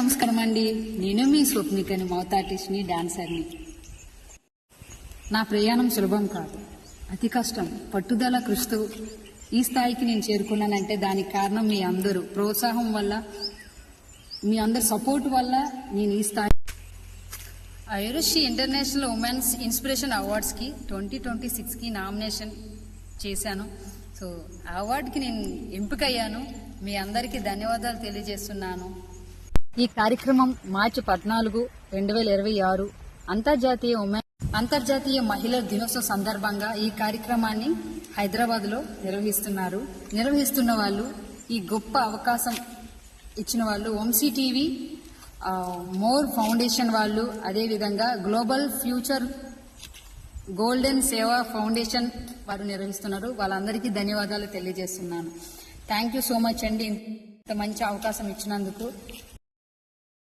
నమస్కారం అండి. నేను మీ స్వప్నికని, మౌత్ ఆర్టిస్ట్ని, డాన్సర్ని. నా ప్రయాణం సులభం కాదు, అతి కష్టం. పట్టుదల, కృషితో ఈ స్థాయికి నేను చేరుకున్నానంటే దానికి కారణం మీ అందరూ ప్రోత్సాహం వల్ల, మీ అందరి సపోర్ట్ వల్ల నేను ఈ స్థాయి. ఐరుషి ఇంటర్నేషనల్ ఉమెన్స్ ఇన్స్పిరేషన్ అవార్డ్స్కి 2026కి నామినేషన్ చేశాను. సో అవార్డుకి నేను ఎంపికయ్యాను. మీ అందరికీ ధన్యవాదాలు తెలియజేస్తున్నాను. ఈ కార్యక్రమం మార్చి 14, 2026 అంతర్జాతీయ మహిళా దినోత్సవం సందర్భంగా ఈ కార్యక్రమాన్ని హైదరాబాద్లో నిర్వహిస్తున్న వాళ్ళు, ఈ గొప్ప అవకాశం ఇచ్చిన వాళ్ళు వంశీ టీవీ, మోర్ ఫౌండేషన్ వాళ్ళు, అదేవిధంగా గ్లోబల్ ఫ్యూచర్ గోల్డెన్ సేవా ఫౌండేషన్ వారు నిర్వహిస్తున్నారు. వాళ్ళందరికీ ధన్యవాదాలు తెలియజేస్తున్నాను. థ్యాంక్ యూ సో మచ్ అండి, ఇంత మంచి అవకాశం ఇచ్చినందుకు.